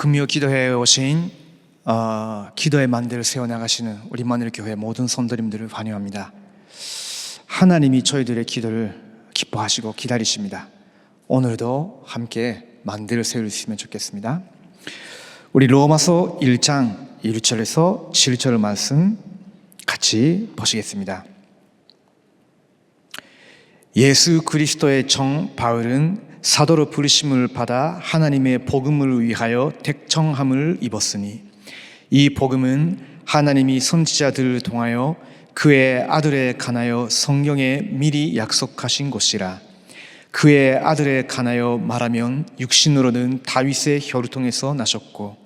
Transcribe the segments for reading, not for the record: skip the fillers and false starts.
금요 기도회에 오신 기도의 만대를 세워나가시는 우리 마늘교회 모든 성도님들을 환영합니다. 하나님이 저희들의 기도를 기뻐하시고 기다리십니다. 오늘도 함께 만대를 세우시면 좋겠습니다. 우리 로마서 1장 1절에서 7절 말씀 같이 보시겠습니다. 예수 그리스도의 종 바울은 사도로 부르심을 받아 하나님의 복음을 위하여 택정함을 입었으니 이 복음은 하나님이 선지자들을 통하여 그의 아들에 관하여 성경에 미리 약속하신 것이라. 그의 아들에 관하여 말하면 육신으로는 다윗의 혀를 통해서 나셨고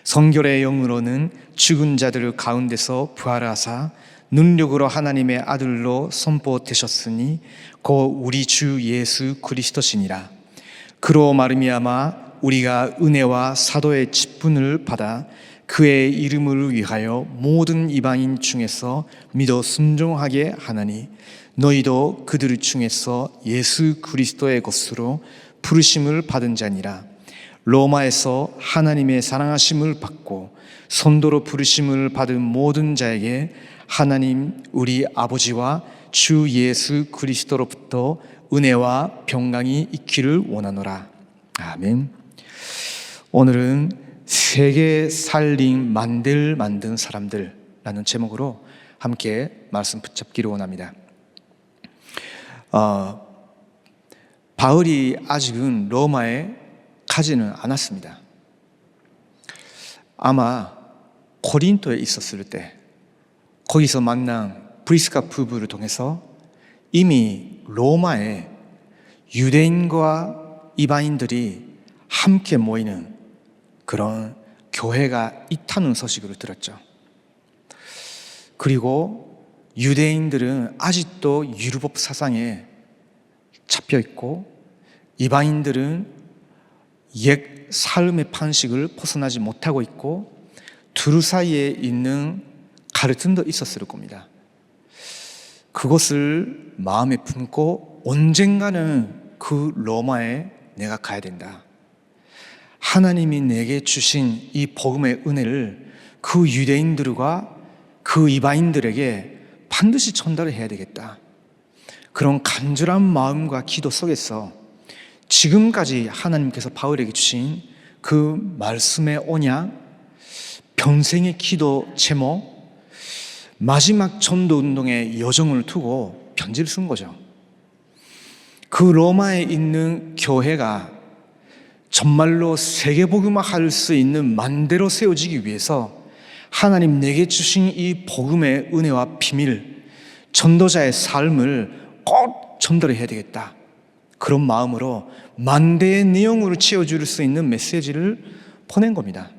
성결의 영으로는 죽은 자들 가운데서 부활하사 능력으로 하나님의 아들로 선포되셨으니 곧 우리 주 예수 그리스도시니라. 그로 말미암아 우리가 은혜와 사도의 직분을 받아 그의 이름을 위하여 모든 이방인 중에서 믿어 순종하게 하나니 너희도 그들 중에서 예수 그리스도의 것으로 부르심을 받은 자니라. 로마에서 하나님의 사랑하심을 받고 선도로 부르심을 받은 모든 자에게 하나님 우리 아버지와 주 예수 그리스도로부터 은혜와 평강이 있기를 원하노라. 아멘. 오늘은 세계 살림 만든 사람들라는 제목으로 함께 말씀 붙잡기를 원합니다. 바울이 아직은 로마에 가지는 않았습니다. 아마 고린토에 있었을 때 거기서 만난 브리스가 부부를 통해서 이미 로마에 유대인과 이방인들이 함께 모이는 그런 교회가 있다는 소식을 들었죠. 그리고 유대인들은 아직도 율법 사상에 잡혀 있고 이방인들은 옛 삶의 방식을 벗어나지 못하고 있고 둘 사이에 있는 갈등도 있었을 겁니다. 그것을 마음에 품고 언젠가는 그 로마에 내가 가야 된다. 하나님이 내게 주신 이 복음의 은혜를 그 유대인들과 그 이방인들에게 반드시 전달을 해야 되겠다. 그런 간절한 마음과 기도 속에서 지금까지 하나님께서 바울에게 주신 그 말씀의 언약, 평생의 기도 제목, 마지막 전도 운동의 여정을 두고 편지를 쓴 거죠. 그 로마에 있는 교회가 정말로 세계복음화할 수 있는 만대로 세워지기 위해서 하나님 내게 주신 이 복음의 은혜와 비밀, 전도자의 삶을 꼭 전달해야 되겠다. 그런 마음으로 만대의 내용으로 채워줄 수 있는 메시지를 보낸 겁니다.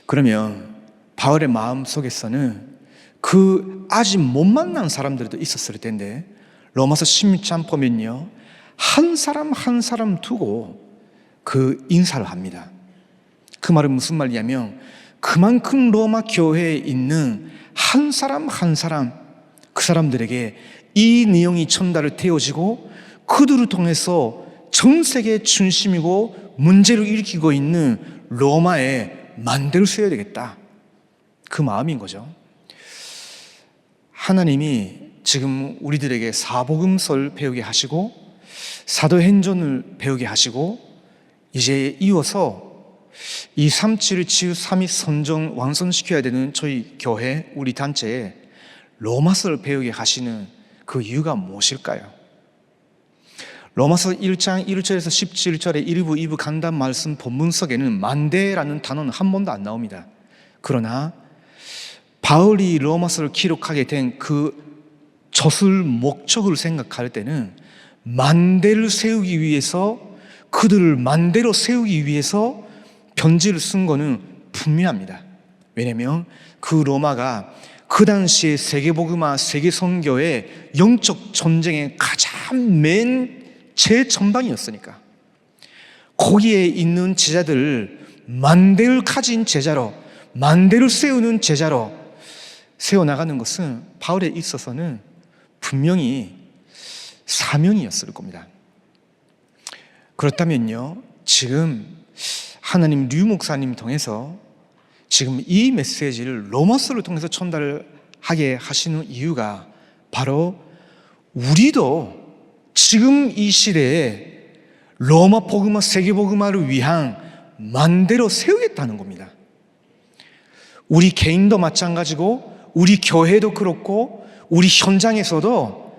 그러면 바울의 마음 속에서는 그 아직 못 만난 사람들도 있었을 텐데 로마서 16장 보면요, 한 사람 한 사람 두고 그 인사를 합니다. 그 말은 무슨 말이냐면 그만큼 로마 교회에 있는 한 사람 한 사람, 그 사람들에게 이 내용이 전달을 되어지고 그들을 통해서 전 세계의 중심이고 문제를 일으키고 있는 로마에 만대를 세워야 되겠다. 그 마음인 거죠. 하나님이 지금 우리들에게 사복음서를 배우게 하시고 사도행전을 배우게 하시고 이제 이어서 237 지우 3위 선정 완성시켜야 되는 저희 교회 우리 단체에 로마서를 배우게 하시는 그 이유가 무엇일까요? 로마서 1장 1절에서 17절의 1부 2부 간단 말씀 본문 속에는 만대라는 단어는 한 번도 안 나옵니다. 그러나 바울이 로마서를 기록하게 된 그 저술 목적을 생각할 때는 만대를 세우기 위해서, 그들을 만대로 세우기 위해서 편지를 쓴 거는 분명합니다. 왜냐하면 그 로마가 그 당시에 세계복음화, 세계선교의 영적 전쟁의 가장 맨 제전방이었으니까 거기에 있는 제자들을 만대를 가진 제자로, 만대를 세우는 제자로 세워나가는 것은 바울에 있어서는 분명히 사명이었을 겁니다. 그렇다면요, 지금 하나님 류 목사님 통해서 지금 이 메시지를 로마서를 통해서 전달을 하게 하시는 이유가 바로 우리도 지금 이 시대에 로마 복음화, 세계 복음화를 위한 만대로 세우겠다는 겁니다. 우리 개인도 마찬가지고 우리 교회도 그렇고 우리 현장에서도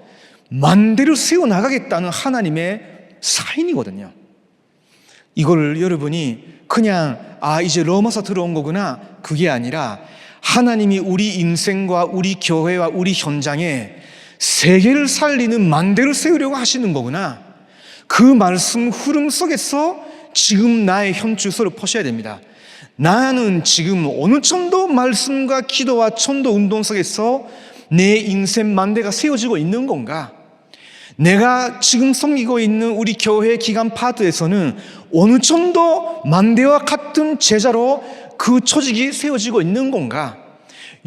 만대로 세워나가겠다는 하나님의 사인이거든요. 이걸 여러분이 그냥 이제 로마서 들어온 거구나, 그게 아니라 하나님이 우리 인생과 우리 교회와 우리 현장에 세계를 살리는 만대를 세우려고 하시는 거구나, 그 말씀 흐름 속에서 지금 나의 현주소를 퍼셔야 됩니다. 나는 지금 어느 정도 말씀과 기도와 전도 운동 속에서 내 인생 만대가 세워지고 있는 건가? 내가 지금 섬기고 있는 우리 교회 기간 파트에서는 어느 정도 만대와 같은 제자로 그 조직이 세워지고 있는 건가?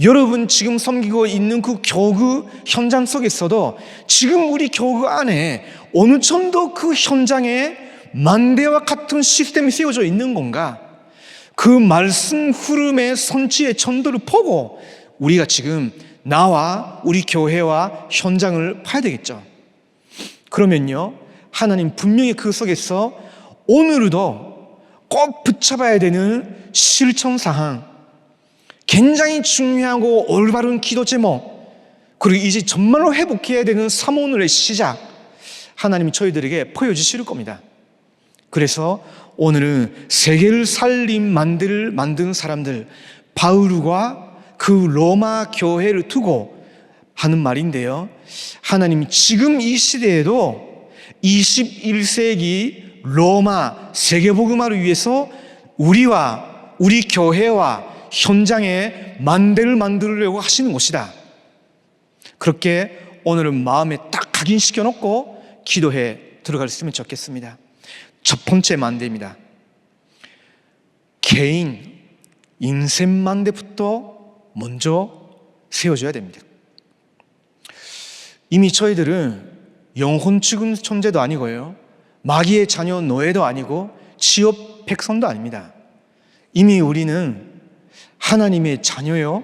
여러분 지금 섬기고 있는 그 교구 현장 속에서도 지금 우리 교구 안에 어느 정도 그 현장에 만대와 같은 시스템이 세워져 있는 건가? 그 말씀 흐름의 선지의 전도를 보고 우리가 지금 나와 우리 교회와 현장을 봐야 되겠죠. 그러면요, 하나님 분명히 그 속에서 오늘도 꼭 붙잡아야 되는 실천사항, 굉장히 중요하고 올바른 기도 제목, 그리고 이제 정말로 회복해야 되는 사모늘의 시작, 하나님이 저희들에게 보여주실 겁니다. 그래서 오늘은 세계를 만든 사람들, 바울과 그 로마 교회를 두고 하는 말인데요, 하나님이 지금 이 시대에도 21세기 로마 세계복음화를 위해서 우리와 우리 교회와 현장에 만대를 만들려고 하시는 것이다. 그렇게 오늘은 마음에 딱 각인시켜 놓고 기도해 들어갔으면 좋겠습니다. 첫 번째 만대입니다. 개인 인생 만대부터 먼저 세워줘야 됩니다. 이미 저희들은 영혼 죽은 존재도 아니고요, 마귀의 자녀 노예도 아니고 지옥 백성도 아닙니다. 이미 우리는 하나님의 자녀요,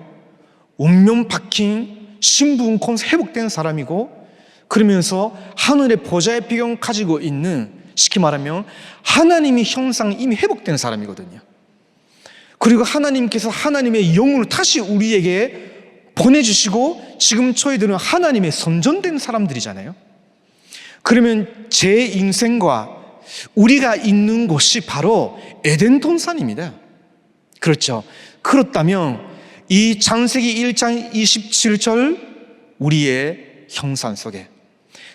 운명 박힌 신분권 회복된 사람이고, 그러면서 하늘의 보좌의 비경 가지고 있는, 쉽게 말하면 하나님의 형상 이미 회복된 사람이거든요. 그리고 하나님께서 하나님의 영을 다시 우리에게 보내주시고 지금 저희들은 하나님의 선전된 사람들이잖아요. 그러면 제 인생과 우리가 있는 곳이 바로 에덴 동산입니다. 그렇죠. 그렇다면 이 창세기 1장 27절 우리의 형상 속에,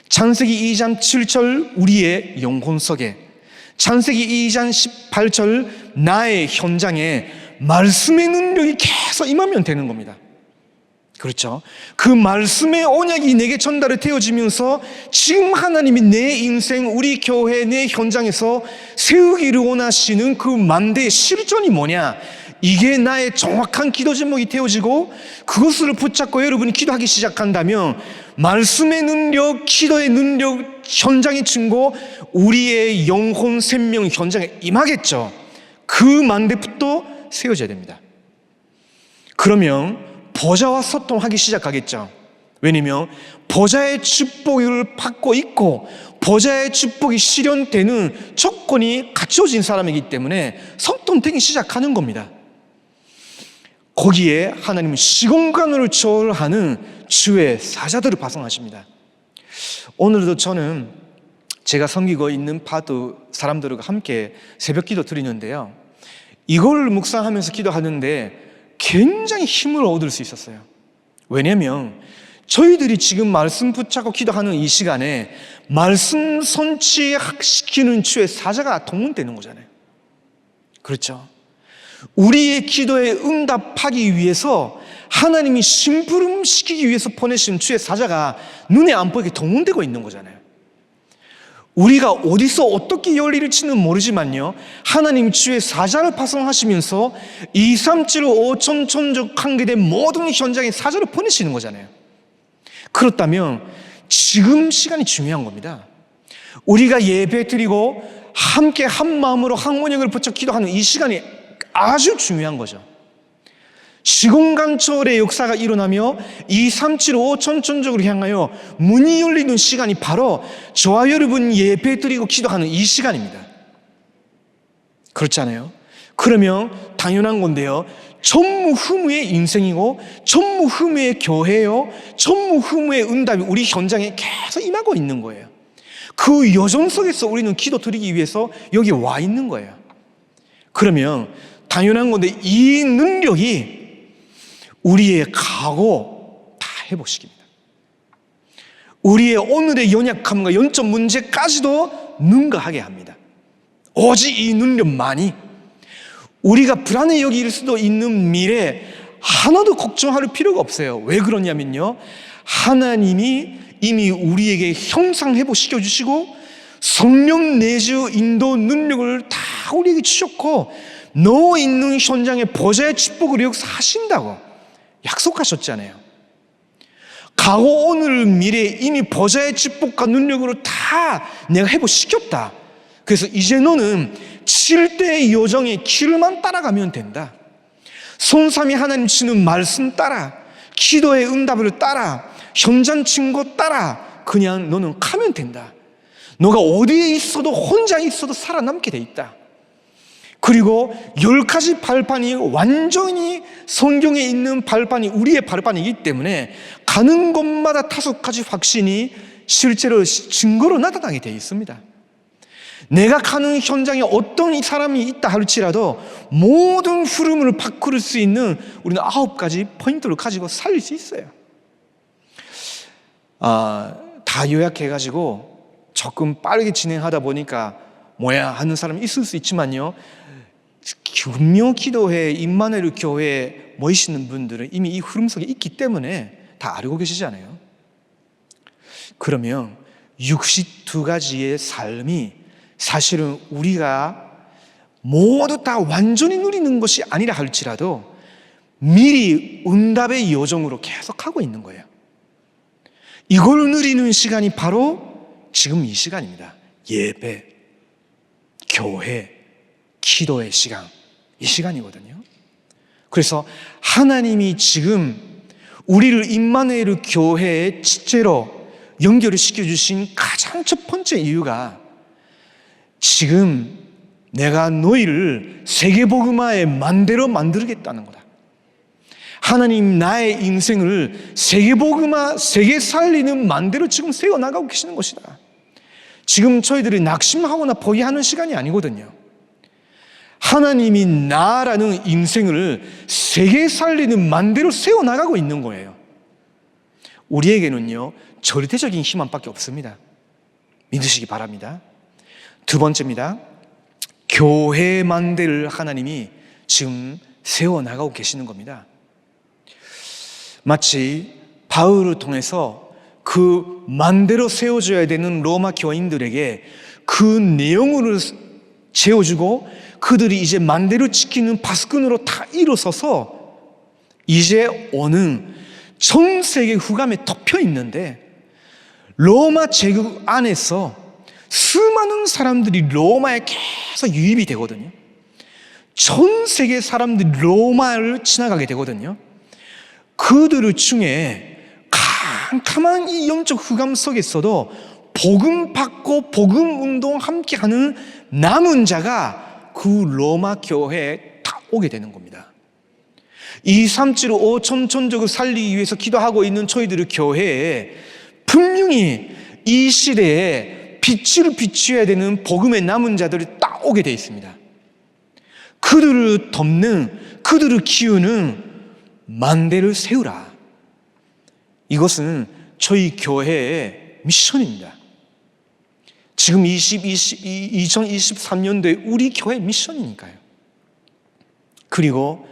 창세기 2장 7절 우리의 영혼 속에, 창세기 2장 18절 나의 현장에 말씀의 능력이 계속 임하면 되는 겁니다. 그렇죠. 그 말씀의 언약이 내게 전달이 되어지면서 지금 하나님이 내 인생, 우리 교회, 내 현장에서 세우기를 원하시는 그 만대의 실존이 뭐냐, 이게 나의 정확한 기도 제목이 되어지고 그것을 붙잡고 여러분이 기도하기 시작한다면 말씀의 능력, 기도의 능력, 현장의 증거, 우리의 영혼 생명 현장에 임하겠죠. 그 만대부터 세워져야 됩니다. 그러면 보좌와 소통하기 시작하겠죠. 왜냐면 보좌의 축복을 받고 있고 보좌의 축복이 실현되는 조건이 갖춰진 사람이기 때문에 소통되기 시작하는 겁니다. 거기에 하나님은 시공간을 초월하는 주의 사자들을 파송하십니다. 오늘도 저는 제가 섬기고 있는 파트 사람들과 함께 새벽 기도 드리는데요, 이걸 묵상하면서 기도하는데 굉장히 힘을 얻을 수 있었어요. 왜냐하면 저희들이 지금 말씀 붙잡고 기도하는 이 시간에 말씀 선취시키는 주의 사자가 동원되는 거잖아요. 그렇죠. 우리의 기도에 응답하기 위해서 하나님이 심부름시키기 위해서 보내신 주의 사자가 눈에 안 보이게 동원되고 있는 거잖아요. 우리가 어디서 어떻게 열리를 치는 모르지만요, 하나님 주의 사자를 파송하시면서 2, 3, 7, 5천 천적 관계된 모든 현장에 사자를 보내시는 거잖아요. 그렇다면 지금 시간이 중요한 겁니다. 우리가 예배 드리고 함께 한 마음으로 한 원형을 붙여 기도하는 이 시간이 아주 중요한 거죠. 시공간철의 역사가 일어나며 237호 천천적으로 향하여 문이 열리는 시간이 바로 저와 여러분 예배 드리고 기도하는 이 시간입니다. 그렇지 않아요? 그러면 당연한 건데요, 전무후무의 인생이고 전무후무의 교회요, 전무후무의 응답이 우리 현장에 계속 임하고 있는 거예요. 그 여정 속에서 우리는 기도 드리기 위해서 여기 와 있는 거예요. 그러면 당연한 건데 이 능력이 우리의 각오 다 회복시킵니다. 우리의 오늘의 연약함과 영적 문제까지도 능가하게 합니다. 오직 이 능력만이 우리가 불안해 여길 수도 있는 미래 하나도 걱정할 필요가 없어요. 왜 그러냐면요, 하나님이 이미 우리에게 형상 회복시켜 주시고 성령 내주 인도 능력을 다 우리에게 주셨고 너 있는 현장에 보좌의 축복을 역사하신다고 약속하셨잖아요. 과거 오늘 미래 이미 보좌의 축복과 능력으로 다 내가 회복시켰다. 그래서 이제 너는 7대의 여정의 길만 따라가면 된다. 성삼위 하나님 주시는 말씀 따라, 기도의 응답을 따라, 현장 증거 따라 그냥 너는 가면 된다. 너가 어디에 있어도 혼자 있어도 살아남게 돼 있다. 그리고 10가지 발판이 완전히 성경에 있는 발판이 우리의 발판이기 때문에 가는 곳마다 5가지 확신이 실제로 증거로 나타나게 되어 있습니다. 내가 가는 현장에 어떤 사람이 있다 할지라도 모든 흐름을 바꿀 수 있는 우리는 9가지 포인트를 가지고 살릴 수 있어요. 다 요약해가지고 조금 빠르게 진행하다 보니까 뭐야 하는 사람이 있을 수 있지만요, 금요 기도회, 임마누엘 교회에 모이시는 분들은 이미 이 흐름 속에 있기 때문에 다 알고 계시잖아요. 그러면 62가지의 삶이 사실은 우리가 모두 다 완전히 누리는 것이 아니라 할지라도 미리 응답의 여정으로 계속 하고 있는 거예요. 이걸 누리는 시간이 바로 지금 이 시간입니다. 예배, 교회, 기도의 시간, 이 시간이거든요. 그래서 하나님이 지금 우리를 임마누엘 교회의 지체로 연결을 시켜주신 가장 첫 번째 이유가 지금 내가 너희를 세계복음화의 만대로 만들겠다는 거다. 하나님 나의 인생을 세계복음화, 세계 살리는 만대로 지금 세워나가고 계시는 것이다. 지금 저희들이 낙심하거나 포기하는 시간이 아니거든요. 하나님이 나라는 인생을 세계 살리는 만대로 세워나가고 있는 거예요. 우리에게는요, 절대적인 희망밖에 없습니다. 믿으시기 바랍니다. 두 번째입니다. 교회 만대를 하나님이 지금 세워나가고 계시는 겁니다. 마치 바울을 통해서 그 만대로 세워줘야 되는 로마 교인들에게 그 내용을 채워주고 그들이 이제 만대로 지키는 파수꾼으로 다 일어서서 이제 오는 전 세계 흑암에 덮여 있는데 로마 제국 안에서 수많은 사람들이 로마에 계속 유입이 되거든요. 전 세계 사람들이 로마를 지나가게 되거든요. 그들 중에 캄캄한 이 영적 흑암 속에서도 복음 받고 복음 운동 함께하는 남은 자가 그 로마 교회에 다 오게 되는 겁니다. 237호 천천적으로 살리기 위해서 기도하고 있는 저희들의 교회에 분명히 이 시대에 빛을 비추어야 되는 복음의 남은 자들이 딱 오게 되어 있습니다. 그들을 돕는, 그들을 키우는 만대를 세우라. 이것은 저희 교회의 미션입니다. 지금 2023년도에 우리 교회 미션이니까요. 그리고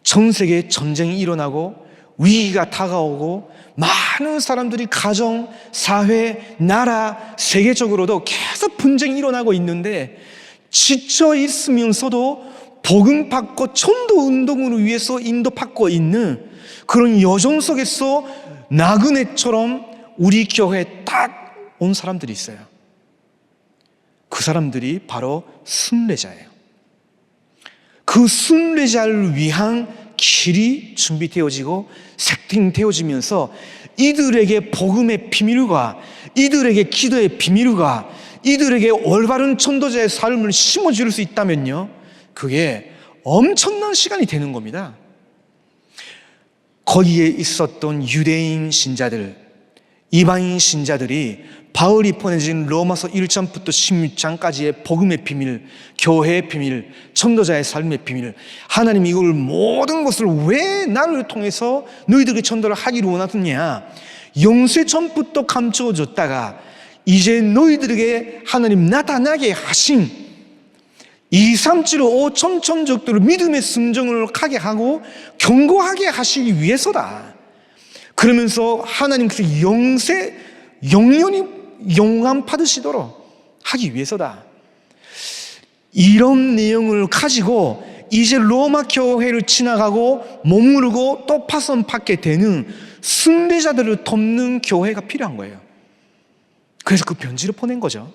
전 세계에 전쟁이 일어나고 위기가 다가오고 많은 사람들이 가정, 사회, 나라, 세계적으로도 계속 분쟁이 일어나고 있는데 지쳐 있으면서도 복음 받고 전도 운동을 위해서 인도받고 있는 그런 여정 속에서 나그네처럼 우리 교회에 딱 온 사람들이 있어요. 그 사람들이 바로 순례자예요. 그 순례자를 위한 길이 준비되어지고 세팅되어지면서 이들에게 복음의 비밀과 이들에게 기도의 비밀과 이들에게 올바른 전도자의 삶을 심어줄 수 있다면요, 그게 엄청난 시간이 되는 겁니다. 거기에 있었던 유대인 신자들, 이방인 신자들이 바울이 보내진 로마서 1장부터 16장까지의 복음의 비밀, 교회의 비밀, 전도자의 삶의 비밀, 하나님이 이걸 모든 것을 왜 나를 통해서 너희들에게 전도를 하기를 원하느냐, 영세 전부터 감추어졌다가 이제 너희들에게 하나님 나타나게 하신 2, 3, 7, 5 천천족들을 믿음의 순종을 가게 하고 견고하게 하시기 위해서다. 그러면서 하나님께서 영원히 영감 받으시도록 하기 위해서다. 이런 내용을 가지고 이제 로마 교회를 지나가고 머무르고 또 파손받게 되는 순례자들을 돕는 교회가 필요한 거예요. 그래서 그 편지를 보낸 거죠.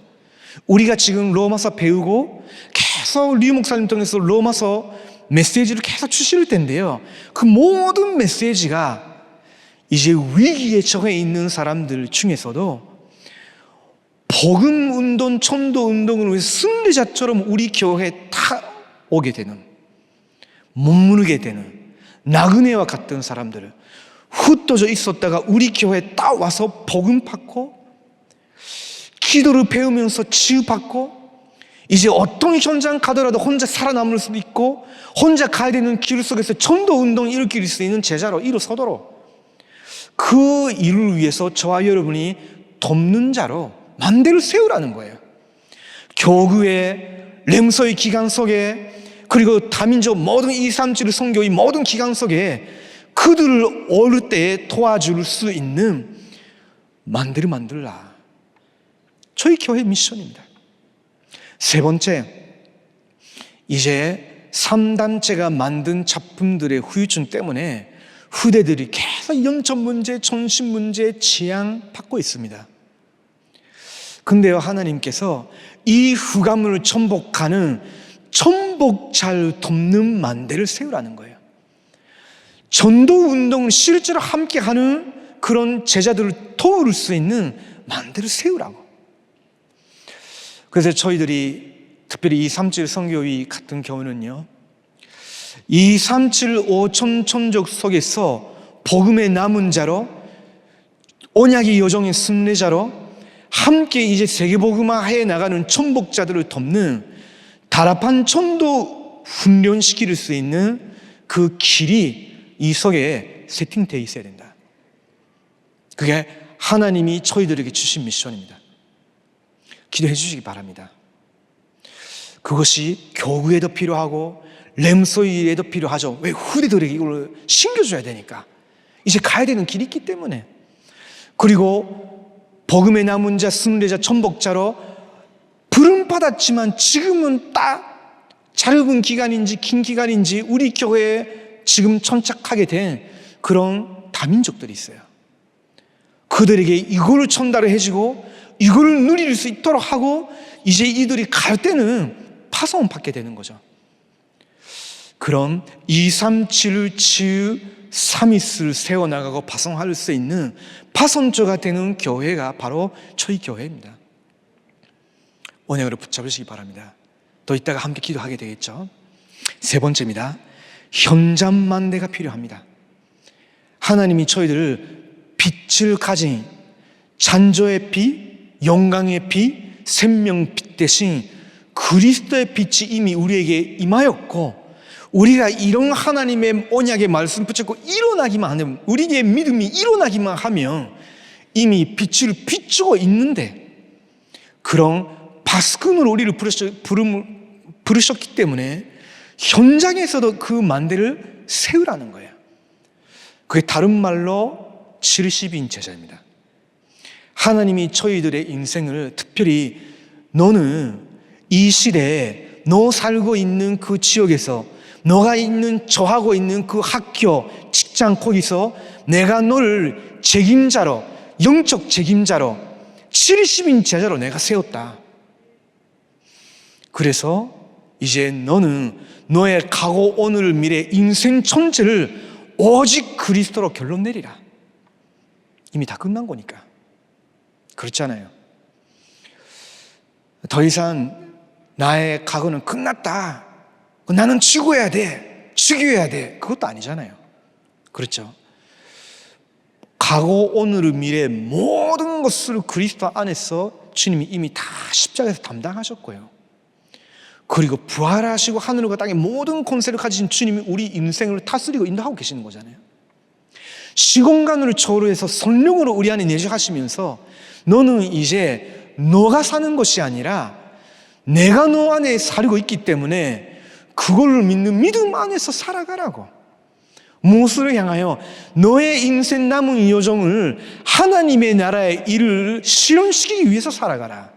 우리가 지금 로마서 배우고 계속 류 목사님 통해서 로마서 메시지를 계속 주실 텐데요, 그 모든 메시지가 이제 위기에 처해 있는 사람들 중에서도 복음운동, 전도운동을 위해 순례자처럼 우리 교회에 다 오게 되는, 머무르게 되는 나그네와 같은 사람들을 흩어져 있었다가 우리 교회에 딱 와서 복음 받고 기도를 배우면서 치유받고 이제 어떤 현장 가더라도 혼자 살아남을 수도 있고 혼자 가야 되는 길 속에서 전도운동을 일으킬 수 있는 제자로 일어서도록 그 일을 위해서 저와 여러분이 돕는 자로 만대를 세우라는 거예요. 교구의 렘서의 기간 속에 그리고 다민족 모든 237 선교의 모든 기간 속에 그들을 어릴 때에 도와줄 수 있는 만대를 만들라. 저희 교회 미션입니다. 세 번째, 이제 3단체가 만든 작품들의 후유증 때문에 후대들이 계속 영적 문제, 정신 문제 지향받고 있습니다. 근데요, 하나님께서 이 후감을 전복하는 전복자를 돕는 만대를 세우라는 거예요. 전도운동을 실제로 함께하는 그런 제자들을 도울 수 있는 만대를 세우라고. 그래서 저희들이 특별히 237 선교회 같은 경우는요, 237 5천 천족 속에서 복음의 남은 자로 언약의 여정의 순례자로 함께 이제 세계복음화해 나가는 전복자들을 돕는 다락방 전도 훈련시킬 수 있는 그 길이 이 속에 세팅되어 있어야 된다. 그게 하나님이 저희들에게 주신 미션입니다. 기도해 주시기 바랍니다. 그것이 교구에도 필요하고 렘소이에도 필요하죠. 왜? 후대들에게 이걸 신겨줘야 되니까. 이제 가야 되는 길이 있기 때문에. 그리고 복음의 남은 자, 순례자, 전복자로 부름받았지만 지금은 딱 짧은 기간인지 긴 기간인지 우리 교회에 지금 천착하게 된 그런 다민족들이 있어요. 그들에게 이거를 전달을 해주고 이거를 누릴 수 있도록 하고 이제 이들이 갈 때는 파송을 받게 되는 거죠. 그럼 237 치유 3위스를 세워나가고 파송할 수 있는 파송조가 되는 교회가 바로 저희 교회입니다. 언약으로 붙잡으시기 바랍니다. 또 이따가 함께 기도하게 되겠죠. 세 번째입니다. 현장만대가 필요합니다. 하나님이 저희들을 빛을 가진 잔조의 빛, 영광의 빛, 생명빛 대신 그리스도의 빛이 이미 우리에게 임하였고 우리가 이런 하나님의 언약의 말씀 붙잡고 일어나기만 하면, 우리의 믿음이 일어나기만 하면 이미 빛을 비추고 있는데 그런 바스kun으로 우리를 부르셨기 때문에 현장에서도 그 만대를 세우라는 거예요. 그게 다른 말로 70인 제자입니다. 하나님이 저희들의 인생을 특별히 너는 이 시대에 너 살고 있는 그 지역에서 너가 저하고 있는 그 학교, 직장 거기서 내가 너를 책임자로, 영적 책임자로 70인 제자로 내가 세웠다. 그래서 이제 너는 너의 과거, 오늘, 미래, 인생 전체를 오직 그리스도로 결론 내리라. 이미 다 끝난 거니까. 그렇잖아요. 더 이상 나의 과거는 끝났다. 나는 죽어야 돼. 죽여야 돼. 그것도 아니잖아요. 그렇죠. 과거, 오늘, 미래 모든 것을 그리스도 안에서 주님이 이미 다 십자가에서 담당하셨고요. 그리고 부활하시고 하늘과 땅의 모든 권세를 가지신 주님이 우리 인생을 다스리고 인도하고 계시는 거잖아요. 시공간을 초월해서 성령으로 우리 안에 내주하시면서 너는 이제 너가 사는 것이 아니라 내가 너 안에 살고 있기 때문에 그걸 믿는 믿음 안에서 살아가라고. 무엇을 향하여? 너의 인생 남은 여정을 하나님의 나라의 일을 실현시키기 위해서 살아가라.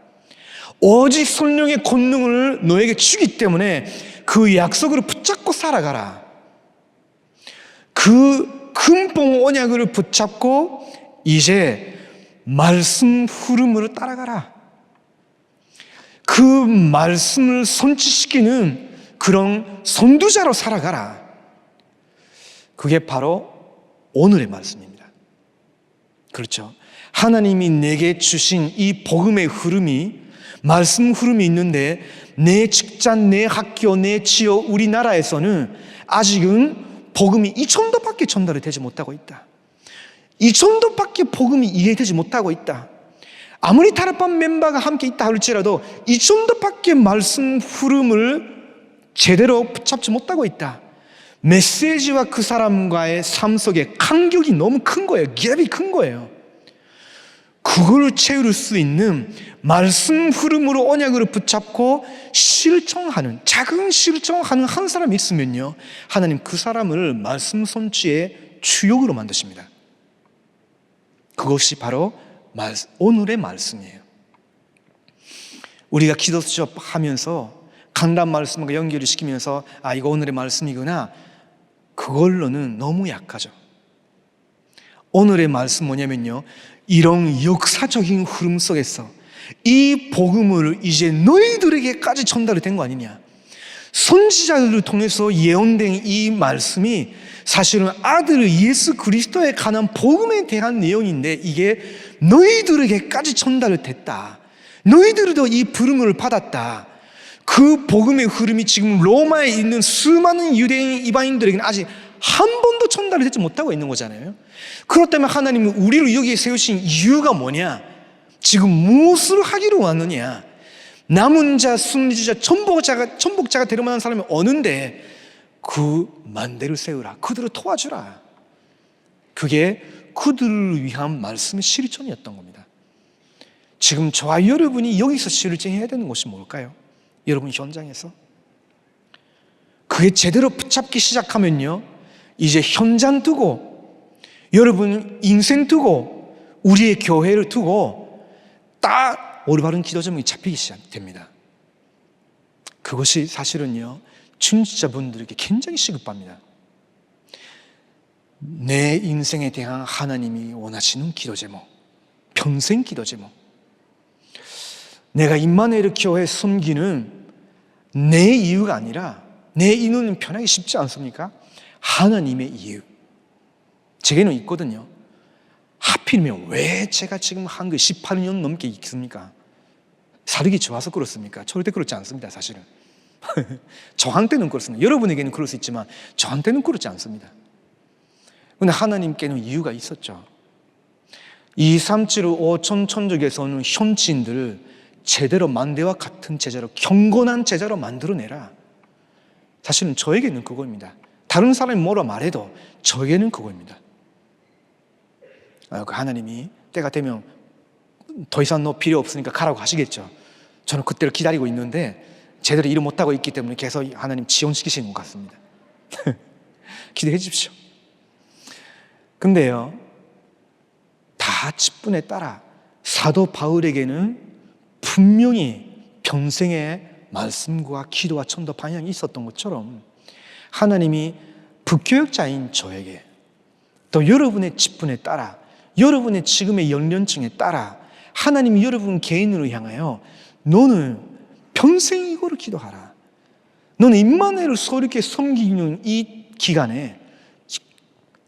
오직 성령의 권능을 너에게 주기 때문에 그 약속을 붙잡고 살아가라. 그 금봉 언약을 붙잡고 이제 말씀 흐름으로 따라가라. 그 말씀을 성취시키는 그런 선두자로 살아가라. 그게 바로 오늘의 말씀입니다. 그렇죠. 하나님이 내게 주신 이 복음의 흐름이, 말씀 흐름이 있는데 내 직장, 내 학교, 내 지역, 우리나라에서는 아직은 복음이 2,000도밖에 전달이 되지 못하고 있다. 2,000도밖에 복음이 이해되지 못하고 있다. 아무리 다락방 멤버가 함께 있다 할지라도 2,000도밖에 말씀 흐름을 제대로 붙잡지 못하고 있다. 메시지와 그 사람과의 삶 속에 간격이 너무 큰 거예요. 갭이 큰 거예요. 그걸 채울 수 있는 말씀 흐름으로 언약을 붙잡고 실천하는, 작은 실천하는 한 사람이 있으면요, 하나님 그 사람을 말씀 성취의 주역으로 만드십니다. 그것이 바로 오늘의 말씀이에요. 우리가 기도 수업하면서 강단 말씀과 연결을 시키면서 이거 오늘의 말씀이구나, 그걸로는 너무 약하죠. 오늘의 말씀 뭐냐면요, 이런 역사적인 흐름 속에서 이 복음을 이제 너희들에게까지 전달이 된 거 아니냐. 선지자들을 통해서 예언된 이 말씀이 사실은 아들 예수 그리스도에 관한 복음에 대한 내용인데 이게 너희들에게까지 전달이 됐다. 너희들도 이 부름을 받았다. 그 복음의 흐름이 지금 로마에 있는 수많은 유대인 이방인들에게는 아직 한 번도 전달이 되지 못하고 있는 거잖아요. 그렇다면 하나님이 우리를 여기에 세우신 이유가 뭐냐? 지금 무엇을 하기로 왔느냐? 남은 자, 승리자, 천복자가 되려 만한 사람이 오는데 그 만대를 세우라. 그들을 도와주라. 그게 그들을 위한 말씀의 실천이었던 겁니다. 지금 저와 여러분이 여기서 실천해야 되는 것이 뭘까요? 여러분 현장에서 그게 제대로 붙잡기 시작하면요, 이제 현장 두고, 여러분 인생 두고, 우리의 교회를 두고 딱 올바른 기도 제목이 잡히기 시작됩니다. 그것이 사실은요, 중직자분들에게 굉장히 시급합니다. 내 인생에 대한 하나님이 원하시는 기도 제목, 평생 기도 제목. 내가 임마누엘 교회 섬기는 내 이유가 아니라, 내 이유는 편하기 쉽지 않습니까? 하나님의 이유. 제게는 있거든요. 하필이면 왜 제가 지금 한국에 18년 넘게 있습니까? 살기 좋아서 그렇습니까? 절대 그렇지 않습니다, 사실은. 저한테는 그렇습니다. 여러분에게는 그럴 수 있지만 저한테는 그렇지 않습니다. 그런데 하나님께는 이유가 있었죠. 2, 3, 7, 5 천족에서는 현지인들을 제대로 만대와 같은 제자로, 경건한 제자로 만들어내라. 사실은 저에게는 그거입니다. 다른 사람이 뭐라 말해도 저에게는 그거입니다. 하나님이 때가 되면 더 이상 너 필요 없으니까 가라고 하시겠죠. 저는 그때를 기다리고 있는데 제대로 일을 못하고 있기 때문에 계속 하나님 지연시키시는 것 같습니다. 기대해 주십시오. 근데요, 다 직분에 따라 사도 바울에게는 분명히 평생의 말씀과 기도와 전도 방향이 있었던 것처럼 하나님이 북교역자인 저에게, 또 여러분의 직분에 따라, 여러분의 지금의 연령층에 따라 하나님이 여러분 개인으로 향하여 너는 평생 이거를 기도하라. 너는 임마누엘을 이렇게 섬기는 이 기간에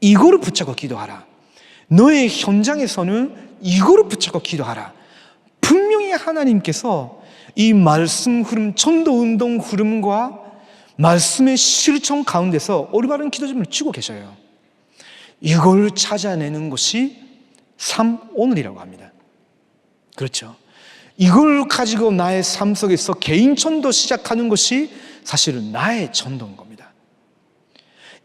이거를 붙잡고 기도하라. 너의 현장에서는 이거를 붙잡고 기도하라. 분명히 하나님께서 이 말씀 흐름, 전도 운동 흐름과 말씀의 실천 가운데서 올바른 기도점을 치고 계셔요. 이걸 찾아내는 것이 오늘이라고 합니다. 그렇죠. 이걸 가지고 나의 삶 속에서 개인 전도 시작하는 것이 사실은 나의 전도인 겁니다.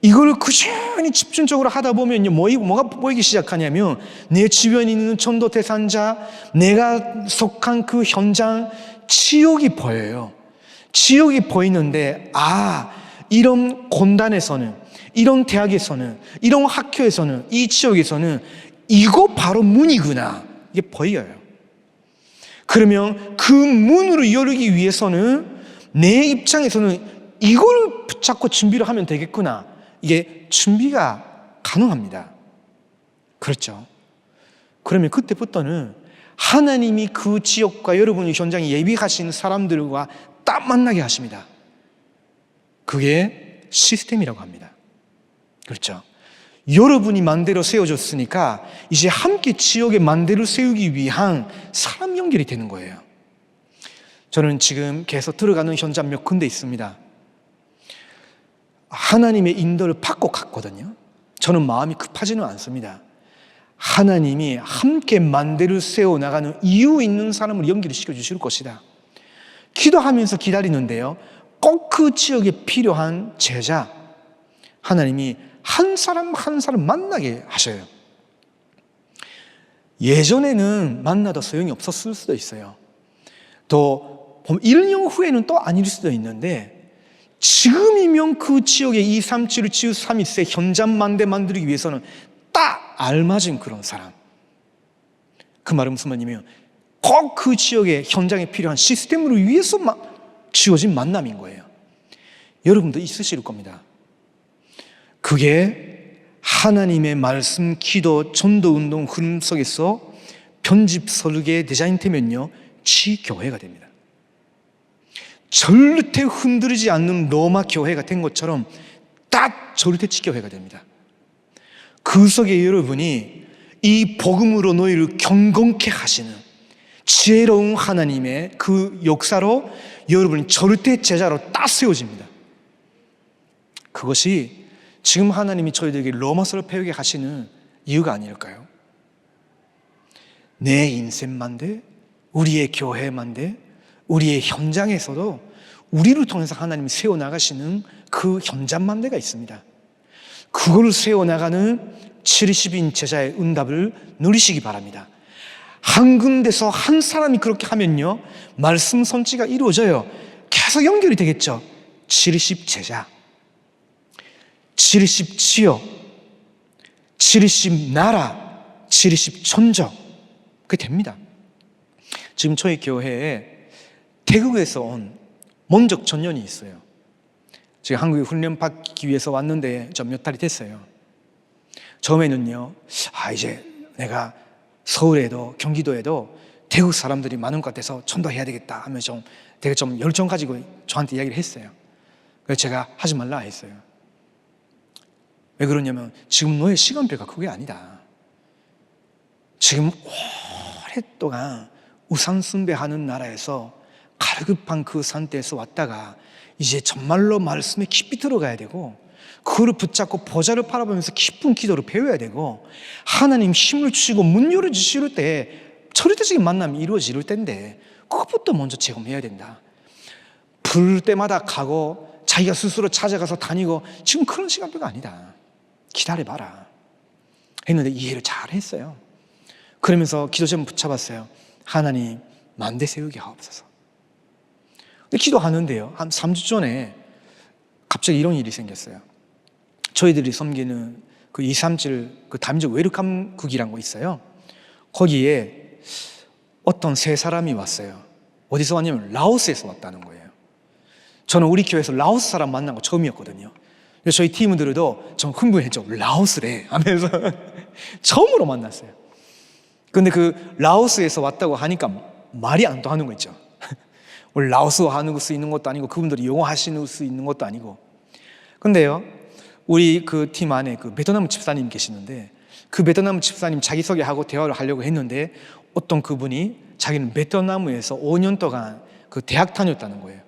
이걸 꾸준히 집중적으로 하다 보면요, 뭐가 보이기 시작하냐면 내 주변에 있는 전도 대상자, 내가 속한 그 현장, 지옥이 보여요. 지옥이 보이는데, 이런 공단에서는, 이런 대학에서는, 이런 학교에서는, 이 지역에서는 이거 바로 문이구나, 이게 보여요. 그러면 그 문으로 열기 위해서는 내 입장에서는 이걸 붙잡고 준비를 하면 되겠구나, 이게 준비가 가능합니다. 그렇죠. 그러면 그때부터는 하나님이 그 지역과 여러분의 현장에 예비하신 사람들과 딱 만나게 하십니다. 그게 시스템이라고 합니다. 그렇죠. 여러분이 만대로 세워졌으니까 이제 함께 지역에 만대를 세우기 위한 사람 연결이 되는 거예요. 저는 지금 계속 들어가는 현장 몇 군데 있습니다. 하나님의 인도를 받고 갔거든요. 저는 마음이 급하지는 않습니다. 하나님이 함께 만대를 세워나가는 이유 있는 사람을 연결을 시켜주실 것이다. 기도하면서 기다리는데요, 꼭 그 지역에 필요한 제자, 하나님이 한 사람 한 사람 만나게 하셔요. 예전에는 만나도 소용이 없었을 수도 있어요. 또 1년 후에는 또 아닐 수도 있는데, 지금이면 그 지역의 237, 3일세 현장 만대 만들기 위해서는 딱 알맞은 그런 사람. 그 말은 무슨 말이냐면 꼭 그 지역의 현장에 필요한 시스템을 위해서 지어진 만남인 거예요. 여러분도 있으실 겁니다. 그게 하나님의 말씀, 기도, 전도 운동 흐름 속에서 편집, 설계, 디자인되면요, 지교회가 됩니다. 절대 흔들리지 않는 로마 교회가 된 것처럼 딱 절대 지교회가 됩니다. 그 속에 여러분이 이 복음으로 너희를 경건케 하시는 지혜로운 하나님의 그 역사로 여러분이 절대 제자로 딱 세워집니다. 그것이 지금 하나님이 저희들에게 로마서를 배우게 하시는 이유가 아닐까요? 내 인생만데, 우리의 교회만데, 우리의 현장에서도 우리를 통해서 하나님이 세워나가시는 그 현장만대가 있습니다. 그걸 세워나가는 70인 제자의 응답을 누리시기 바랍니다. 한 군데서 한 사람이 그렇게 하면요, 말씀 선지가 이루어져요. 계속 연결이 되겠죠. 70 제자, 70 지역, 70 나라, 70 천적, 그게 됩니다. 지금 저희 교회에 태국에서 온 먼적 전년이 있어요. 지금 한국에 훈련 받기 위해서 왔는데 좀 몇 달이 됐어요. 처음에는요, 이제 내가 서울에도 경기도에도 태국 사람들이 많은 것 같아서 전도해야 되겠다 하면서 되게 좀 열정 가지고 저한테 이야기를 했어요. 그래서 제가 하지 말라 했어요. 왜 그러냐면 지금 너의 시간표가 그게 아니다. 지금 오랫동안 우상 숭배하는 나라에서 갈급한 그 상태에서 왔다가 이제 정말로 말씀에 깊이 들어가야 되고, 그거를 붙잡고 보좌를 바라보면서 깊은 기도를 배워야 되고, 하나님 힘을 주시고 문 열어주실 때 절대적인 만남이 이루어질 때인데 그것부터 먼저 제공해야 된다. 부를 때마다 가고 자기가 스스로 찾아가서 다니고, 지금 그런 시간표가 아니다. 기다려봐라 했는데 이해를 잘 했어요. 그러면서 기도 제목 붙여봤어요. 하나님 만대 세우게 하옵소서. 근데 기도하는데요, 한 3주 전에 갑자기 이런 일이 생겼어요. 저희들이 섬기는 그 237 그 다민족 웰컴국이라는 거 있어요. 거기에 어떤 세 사람이 왔어요. 어디서 왔냐면 라오스에서 왔다는 거예요. 저는 우리 교회에서 라오스 사람 만난 거 처음이었거든요. 그래서 저희 팀들도 좀 흥분했죠. 라오스래 하면서 처음으로 만났어요. 근데 그 라오스에서 왔다고 하니까 말이 안 통하는 거 있죠. 라오스어 하는 수 있는 것도 아니고 그분들이 영어 하시는 수 있는 것도 아니고. 근데요, 우리 그 팀 안에 그 베트남 집사님 계시는데 그 베트남 집사님 자기소개하고 대화를 하려고 했는데 어떤 그분이 자기는 베트남에서 5년 동안 그 대학 다녔다는 거예요.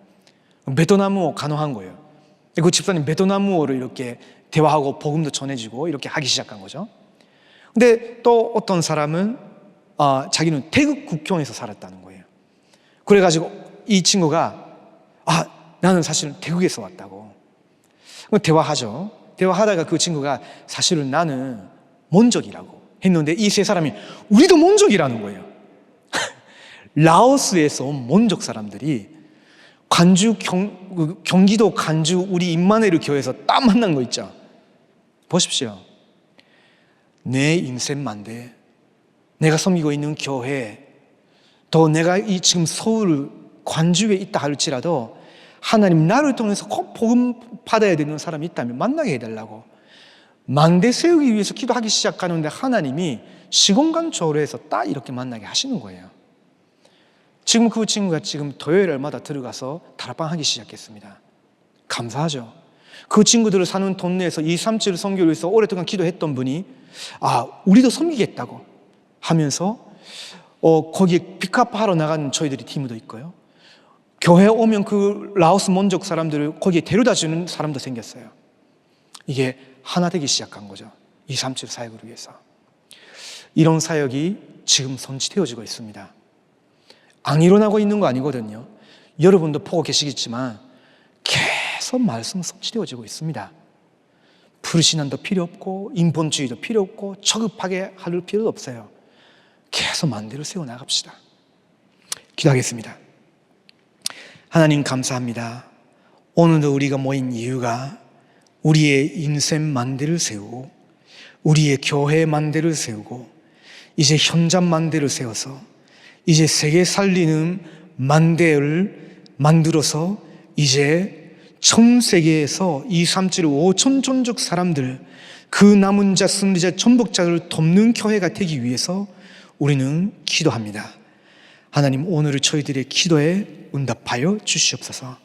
베트남어 가능한 거예요. 그 집사님 베트남어로 이렇게 대화하고 복음도 전해지고 이렇게 하기 시작한 거죠. 근데 또 어떤 사람은 자기는 태국 국경에서 살았다는 거예요. 그래가지고 이 친구가 나는 사실은 태국에서 왔다고. 대화하죠. 대화하다가 그 친구가 사실은 나는 몬족이라고 했는데 이 세 사람이 우리도 몬족이라는 거예요. 라오스에서 온 몬족 사람들이 경기도 간주 우리 임마누엘 교회에서 딱 만난 거 있죠. 보십시오. 내 인생만데 내가 섬기고 있는 교회, 또 내가 이 지금 서울 관주에 있다 할지라도 하나님 나를 통해서 꼭 복음 받아야 되는 사람이 있다면 만나게 해달라고 만대 세우기 위해서 기도하기 시작하는데 하나님이 시공간 초월해서 딱 이렇게 만나게 하시는 거예요. 지금 그 친구가 지금 토요일마다 들어가서 다락방 하기 시작했습니다. 감사하죠. 그 친구들을 사는 동네에서 237 선교를 위해서 오랫동안 기도했던 분이 우리도 섬기겠다고 하면서 거기에 픽업하러 나가는 저희들이 팀도 있고요. 교회 오면 그 라오스 몬족 사람들을 거기에 데려다 주는 사람도 생겼어요. 이게 하나 되기 시작한 거죠. 237 사역을 위해서. 이런 사역이 지금 선지되어지고 있습니다. 안 일어나고 있는 거 아니거든요. 여러분도 보고 계시겠지만 계속 말씀 성취되어지고 있습니다. 불신앙도 필요 없고 인본주의도 필요 없고 저급하게 할 필요도 없어요. 계속 만대를 세워나갑시다. 기도하겠습니다. 하나님 감사합니다. 오늘도 우리가 모인 이유가 우리의 인생 만대를 세우고 우리의 교회 만대를 세우고 이제 현장 만대를 세워서 이제 세계 살리는 만대를 만들어서 이제 전 세계에서 237 5천 종족 사람들 그 남은 자 승리자 전복자를 돕는 교회가 되기 위해서 우리는 기도합니다. 하나님 오늘을 저희들의 기도에 응답하여 주시옵소서.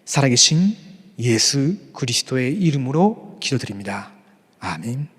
살아계신 예수 그리스도의 이름으로 기도드립니다. 아멘.